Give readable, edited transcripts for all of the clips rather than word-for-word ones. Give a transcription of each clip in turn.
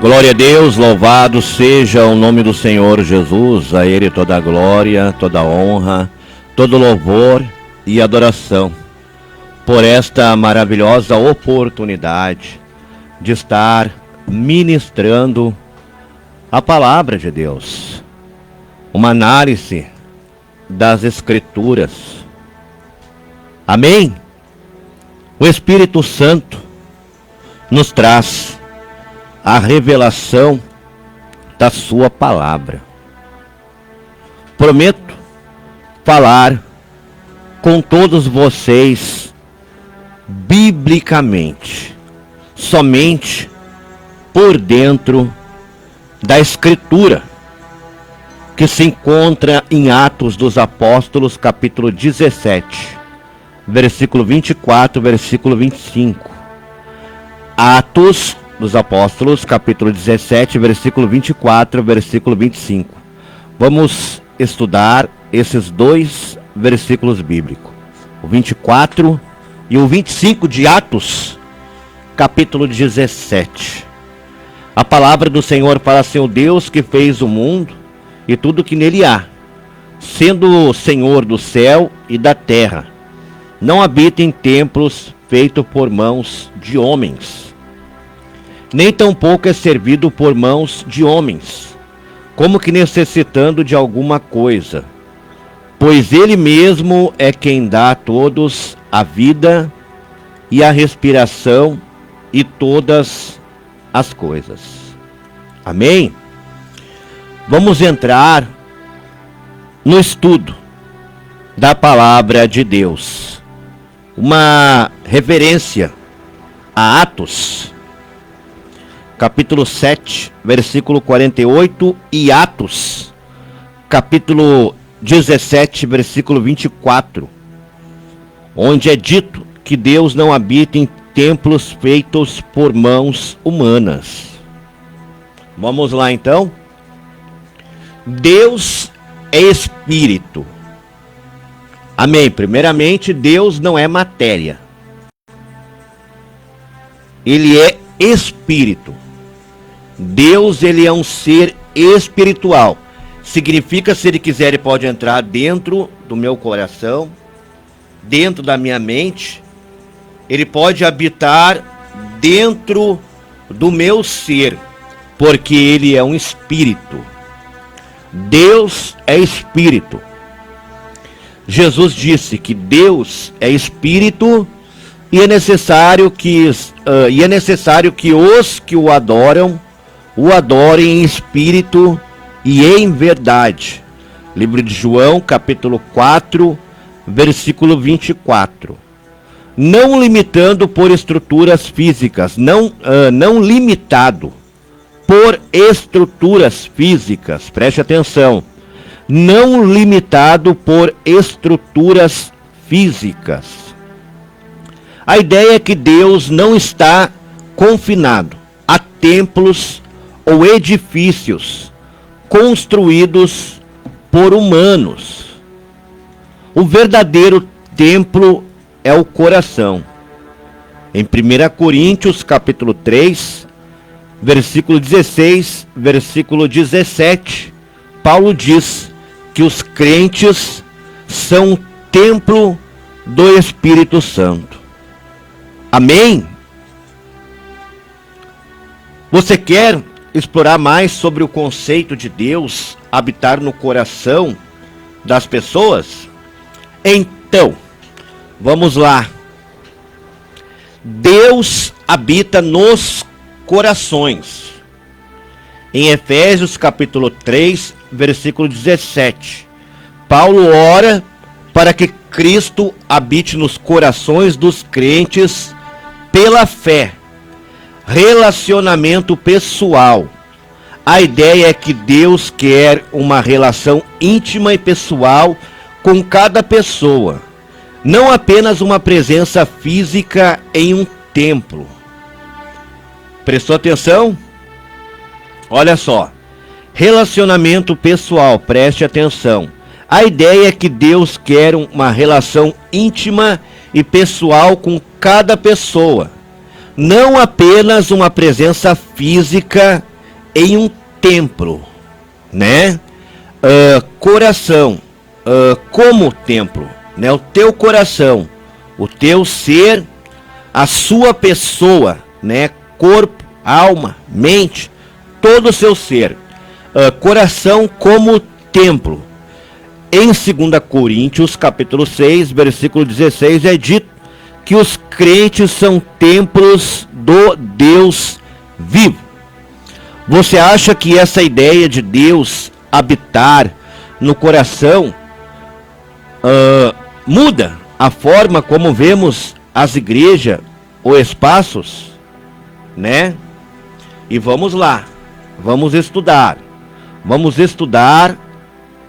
Glória a Deus, louvado seja o nome do Senhor Jesus, a Ele toda a glória, toda a honra, todo louvor e adoração, por esta maravilhosa oportunidade de estar ministrando a palavra de Deus, uma análise das Escrituras. Amém? O Espírito Santo nos traz a revelação da sua palavra. Prometo falar com todos vocês biblicamente, somente por dentro da Escritura, que se encontra em Atos dos Apóstolos, capítulo 17, versículo 24, versículo 25. Atos dos Apóstolos, capítulo 17, versículo 24, versículo 25. Vamos estudar esses dois versículos bíblicos, o 24 e o 25 de Atos, capítulo 17. A palavra do Senhor fala assim: o Deus que fez o mundo e tudo que nele há, sendo o Senhor do céu e da terra, não habita em templos feitos por mãos de homens, nem tampouco é servido por mãos de homens, como que necessitando de alguma coisa, pois Ele mesmo é quem dá a todos a vida e a respiração e todas as coisas. Amém? Vamos entrar no estudo da palavra de Deus, uma referência a Atos, capítulo 7, versículo 48, e Atos, capítulo 17, versículo 24, onde é dito que Deus não habita em templos feitos por mãos humanas. Vamos lá então? Deus é Espírito. Amém. Primeiramente, Deus não é matéria. Ele é Espírito. Deus, ele é um ser espiritual. Significa, se ele quiser, ele pode entrar dentro do meu coração, dentro da minha mente. Ele pode habitar dentro do meu ser, porque ele é um espírito. Deus é espírito. Jesus disse que Deus é espírito e é necessário que os que o adorem em espírito e em verdade. Livro de João, capítulo 4, versículo 24. Não limitando por estruturas físicas, não limitado por estruturas físicas, preste atenção, não limitado por estruturas físicas. A ideia é que Deus não está confinado a templos ou edifícios construídos por humanos. O verdadeiro templo é o coração. Em 1 Coríntios, capítulo 3, versículo 16, versículo 17, Paulo diz que os crentes são o templo do Espírito Santo. Amém? Você quer explorar mais sobre o conceito de Deus habitar no coração das pessoas? Então, vamos lá. Deus habita nos corações. Em Efésios capítulo 3, versículo 17, Paulo ora para que Cristo habite nos corações dos crentes pela fé. Relacionamento pessoal. A ideia é que Deus quer uma relação íntima e pessoal com cada pessoa, não apenas uma presença física em um templo. Prestou atenção? Olha só. Relacionamento pessoal, preste atenção. A ideia é que Deus quer uma relação íntima e pessoal com cada pessoa, não apenas uma presença física em um templo, né? Coração, como templo, né? O teu coração, o teu ser, a sua pessoa, né? Corpo, alma, mente, todo o seu ser. Coração como templo. Em 2 Coríntios, capítulo 6, versículo 16, é dito que os crentes são templos do Deus vivo. Você acha que essa ideia de Deus habitar no coração muda a forma como vemos as igrejas ou espaços, né? E vamos lá, vamos estudar,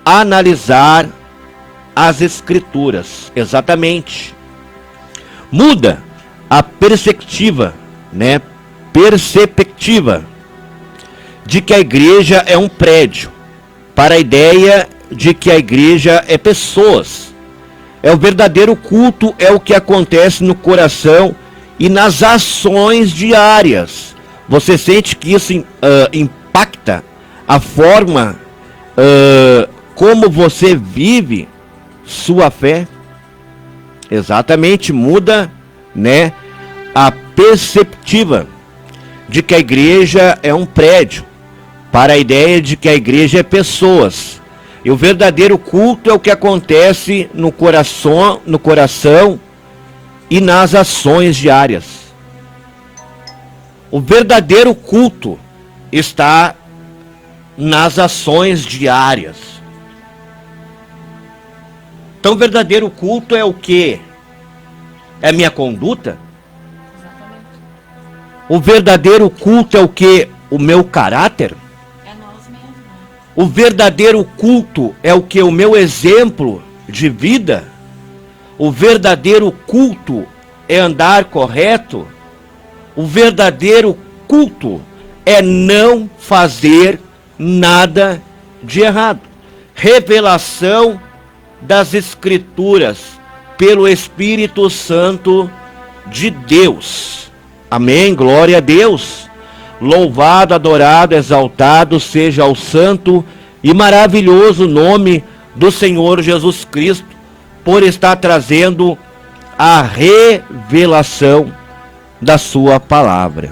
analisar as escrituras, exatamente. Muda a perspectiva, né? Perspectiva de que a igreja é um prédio, para a ideia de que a igreja é pessoas. É o verdadeiro culto, é o que acontece no coração e nas ações diárias. Você sente que isso impacta a forma como você vive sua fé? Exatamente, muda, né, a perspectiva de que a igreja é um prédio, para a ideia de que a igreja é pessoas. E o verdadeiro culto é o que acontece no coração e nas ações diárias. O verdadeiro culto está nas ações diárias. Então, o verdadeiro culto é o quê? É a minha conduta? Exatamente. O verdadeiro culto é o quê? O meu caráter? É nós mesmos, né? O verdadeiro culto é o que? O meu exemplo de vida? O verdadeiro culto é andar correto? O verdadeiro culto é não fazer nada de errado. Revelação das Escrituras pelo Espírito Santo de Deus. Amém? Glória a Deus. Louvado, adorado, exaltado seja o santo e maravilhoso nome do Senhor Jesus Cristo, por estar trazendo a revelação da sua palavra,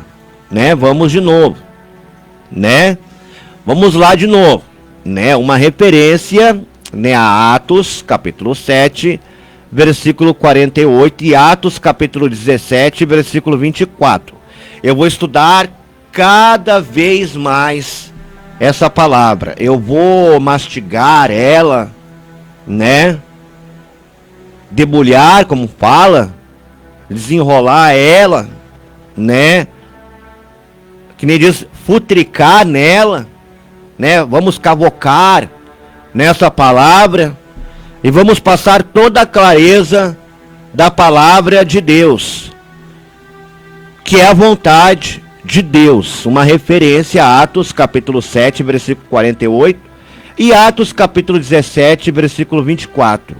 né? Vamos de novo, né? Vamos lá de novo, né? Uma referência, né, a Atos, capítulo 7, versículo 48 e Atos, capítulo 17, versículo 24. Eu vou estudar cada vez mais essa palavra. Eu vou mastigar ela, né? Debulhar, como fala, desenrolar ela, né? Que nem diz, futricar nela, né? Vamos cavocar nessa palavra e vamos passar toda a clareza da palavra de Deus, que é a vontade de Deus. Uma referência a Atos capítulo 7, versículo 48 e Atos capítulo 17, versículo 24,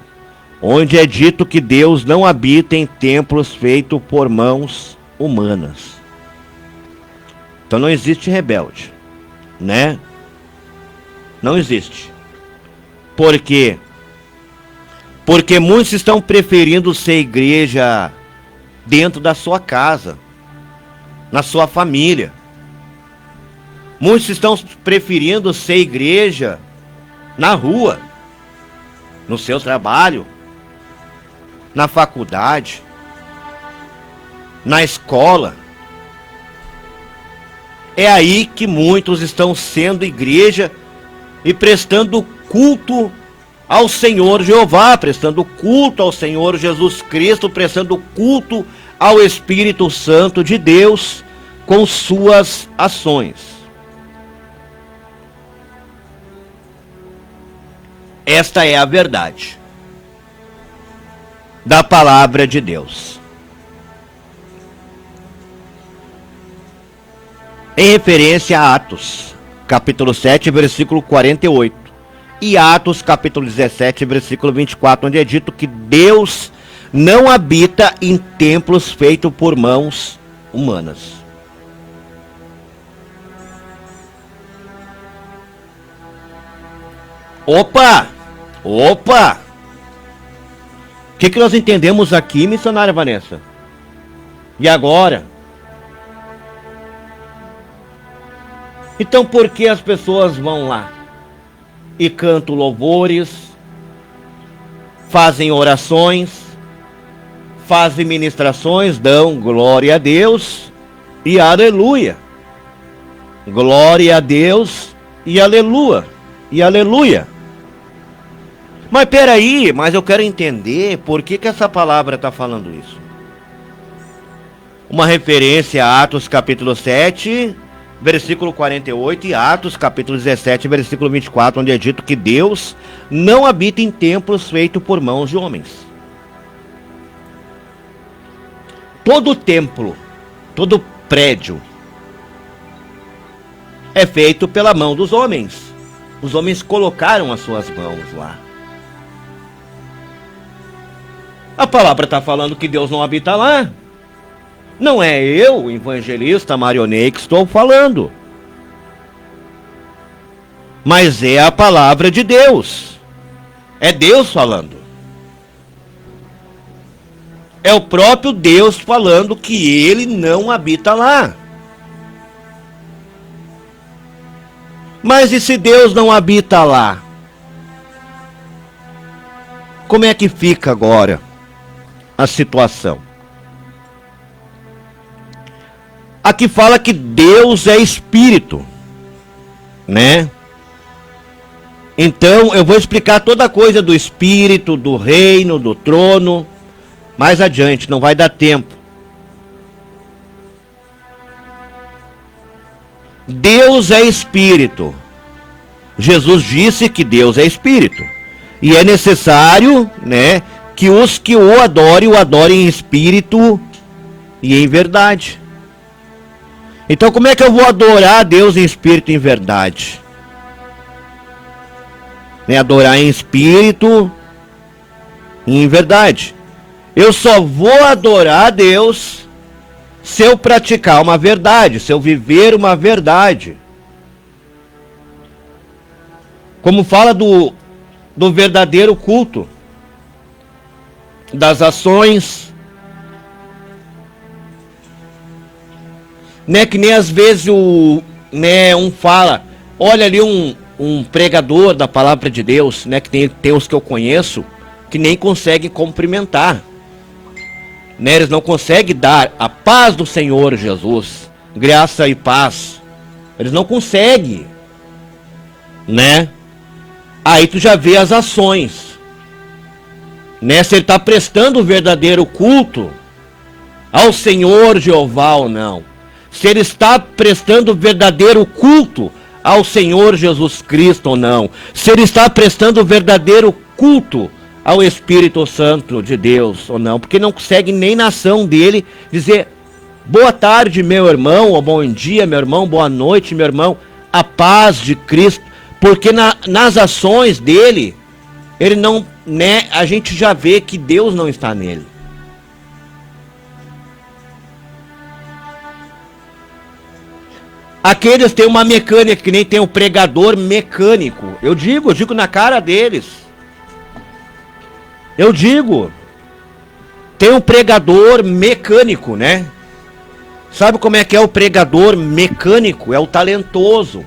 onde é dito que Deus não habita em templos feitos por mãos humanas. Então não existe rebelde, né? Não existe. Por quê? Porque muitos estão preferindo ser igreja dentro da sua casa, na sua família. Muitos estão preferindo ser igreja na rua, no seu trabalho, na faculdade, na escola. É aí que muitos estão sendo igreja e prestando culto ao Senhor Jeová, prestando culto ao Senhor Jesus Cristo, prestando culto ao Espírito Santo de Deus com suas ações. Esta é a verdade da palavra de Deus. Em referência a Atos, capítulo 7, versículo 48, e Atos, capítulo 17, versículo 24, onde é dito que Deus não habita em templos feitos por mãos humanas. Opa! Opa! O que nós entendemos aqui, missionária Vanessa? E agora? Então por que as pessoas vão lá e cantam louvores, fazem orações, fazem ministrações, dão glória a Deus e aleluia? Glória a Deus e aleluia. E aleluia. Mas peraí, mas eu quero entender por que essa palavra está falando isso. Uma referência a Atos capítulo 7, versículo 48 e Atos capítulo 17, versículo 24, onde é dito que Deus não habita em templos feitos por mãos de homens. Todo templo, todo prédio é feito pela mão dos homens. Os homens colocaram as suas mãos lá. A palavra está falando que Deus não habita lá. Não é eu, evangelista Marionei, que estou falando. Mas é a palavra de Deus. É Deus falando. É o próprio Deus falando que Ele não habita lá. Mas e se Deus não habita lá? Como é que fica agora a situação? Aqui fala que Deus é espírito, né? Então eu vou explicar toda a coisa do espírito, do reino, do trono, mais adiante, não vai dar tempo. Deus é espírito. Jesus disse que Deus é espírito. E é necessário, né, que os que o adorem em espírito e em verdade. Então como é que eu vou adorar a Deus em espírito e em verdade? Né, adorar em espírito e em verdade. Eu só vou adorar a Deus se eu praticar uma verdade, se eu viver uma verdade. Como fala do verdadeiro culto, das ações, né, que nem às vezes um fala, olha ali um pregador da palavra de Deus, né, que tem os que eu conheço, que nem conseguem cumprimentar, né, eles não conseguem dar a paz do Senhor Jesus, graça e paz, eles não conseguem, né? Aí tu já vê as ações, né, se ele está prestando o verdadeiro culto ao Senhor Jeová ou não, se ele está prestando o verdadeiro culto ao Senhor Jesus Cristo ou não, se ele está prestando o verdadeiro culto ao Espírito Santo de Deus ou não, porque não consegue nem na ação dele dizer boa tarde meu irmão, ou bom dia meu irmão, boa noite meu irmão, a paz de Cristo, porque nas ações dele, ele não, né, a gente já vê que Deus não está nele. Aqueles têm uma mecânica, que nem tem o pregador mecânico. Eu digo na cara deles. Eu digo, tem um pregador mecânico, né? Sabe como é que é o pregador mecânico? É o talentoso.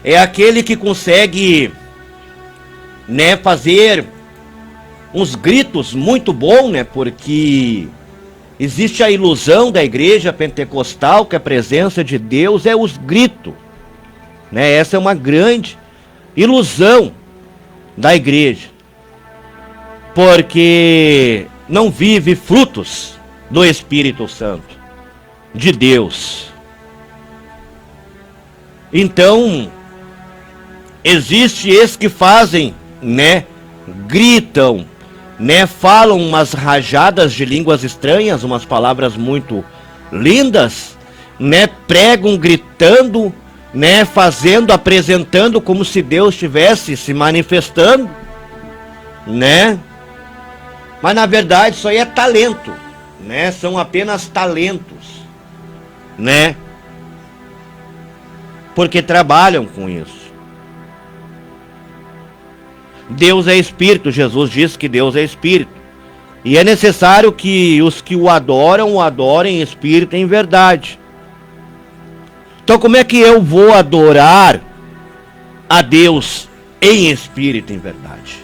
É aquele que consegue, né, fazer uns gritos muito bons, né? Porque existe a ilusão da igreja pentecostal que a presença de Deus é os gritos, né? Essa é uma grande ilusão da igreja. Porque não vive frutos do Espírito Santo, de Deus. Então, existe esses que fazem, né, gritam, né, falam umas rajadas de línguas estranhas, umas palavras muito lindas, né, pregam gritando, né, fazendo, apresentando como se Deus estivesse se manifestando, né? Mas na verdade isso aí é talento, né? São apenas talentos, né? Porque trabalham com isso. Deus é espírito, Jesus disse que Deus é espírito. E é necessário que os que o adoram em espírito e em verdade. Então como é que eu vou adorar a Deus em espírito e em verdade?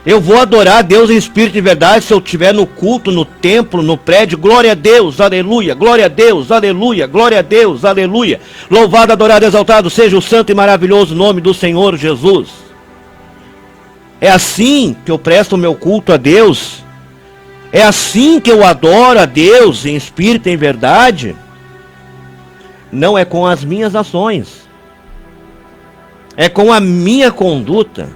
Eu vou adorar a Deus em espírito e verdade se eu estiver no culto, no templo, no prédio. Glória a Deus, aleluia, glória a Deus, aleluia, glória a Deus, aleluia. Louvado, adorado, exaltado seja o santo e maravilhoso nome do Senhor Jesus. É assim que eu presto o meu culto a Deus. É assim que eu adoro a Deus em espírito e em verdade. Não é com as minhas ações. É com a minha conduta.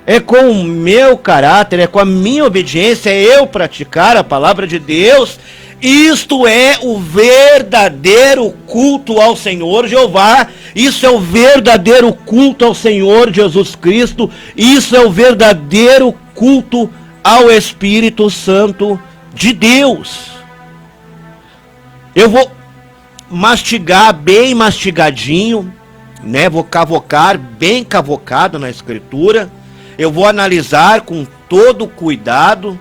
É com o meu caráter, é com a minha obediência, é eu praticar a palavra de Deus. Isto é o verdadeiro culto ao Senhor Jeová. Isso é o verdadeiro culto ao Senhor Jesus Cristo. Isso é o verdadeiro culto ao Espírito Santo de Deus. Eu vou mastigar bem mastigadinho, né? Vou cavocar bem cavocado na Escritura. Eu vou analisar com todo cuidado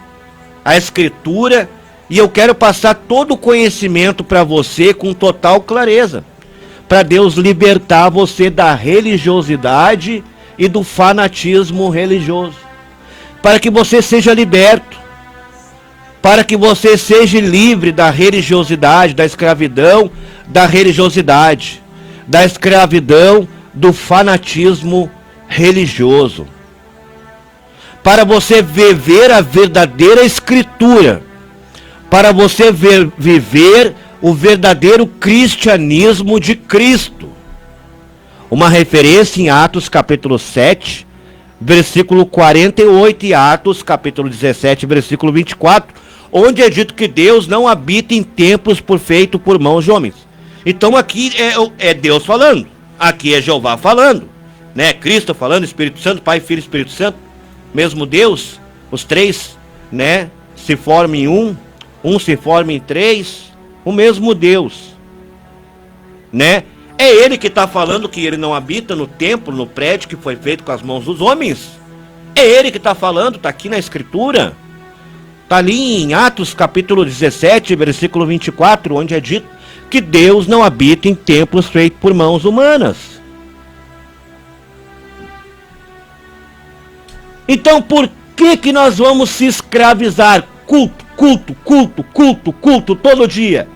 a Escritura e eu quero passar todo o conhecimento para você com total clareza, para Deus libertar você da religiosidade e do fanatismo religioso, para que você seja liberto, para que você seja livre da religiosidade, da escravidão, da religiosidade, da escravidão, do fanatismo religioso. Para você viver a verdadeira Escritura, para você viver o verdadeiro cristianismo de Cristo. Uma referência em Atos capítulo 7, versículo 48 e Atos capítulo 17, versículo 24, onde é dito que Deus não habita em templos feitos por mãos de homens. Então aqui é Deus falando, aqui é Jeová falando, né? Cristo falando, Espírito Santo, Pai, Filho e Espírito Santo. Mesmo Deus, os três, né, se formam em um se forma em três, o mesmo Deus, né? É Ele que está falando que Ele não habita no templo, no prédio que foi feito com as mãos dos homens. É Ele que está falando, está aqui na Escritura. Está ali em Atos capítulo 17, versículo 24, onde é dito que Deus não habita em templos feitos por mãos humanas. Então por que nós vamos se escravizar? Culto todo dia.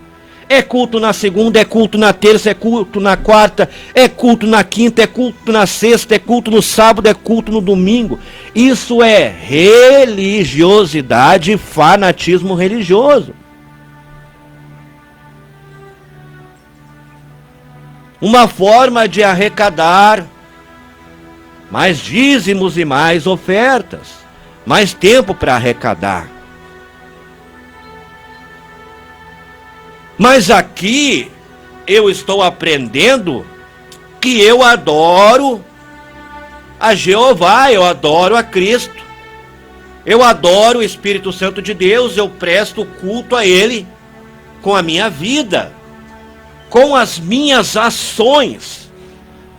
É culto na segunda, é culto na terça, é culto na quarta, é culto na quinta, é culto na sexta, é culto no sábado, é culto no domingo. Isso é religiosidade, fanatismo religioso. Uma forma de arrecadar mais dízimos e mais ofertas, mais tempo para arrecadar. Mas aqui eu estou aprendendo que eu adoro a Jeová, eu adoro a Cristo, eu adoro o Espírito Santo de Deus, eu presto culto a Ele com a minha vida, com as minhas ações,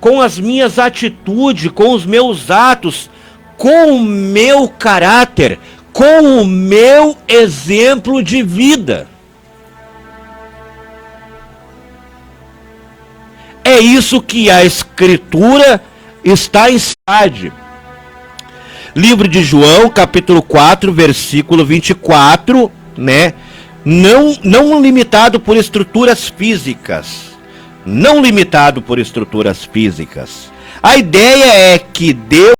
com as minhas atitudes, com os meus atos, com o meu caráter, com o meu exemplo de vida. É isso que a Escritura está em sede. Livro de João, capítulo 4, versículo 24, né? Não limitado por estruturas físicas. Não limitado por estruturas físicas. A ideia é que Deus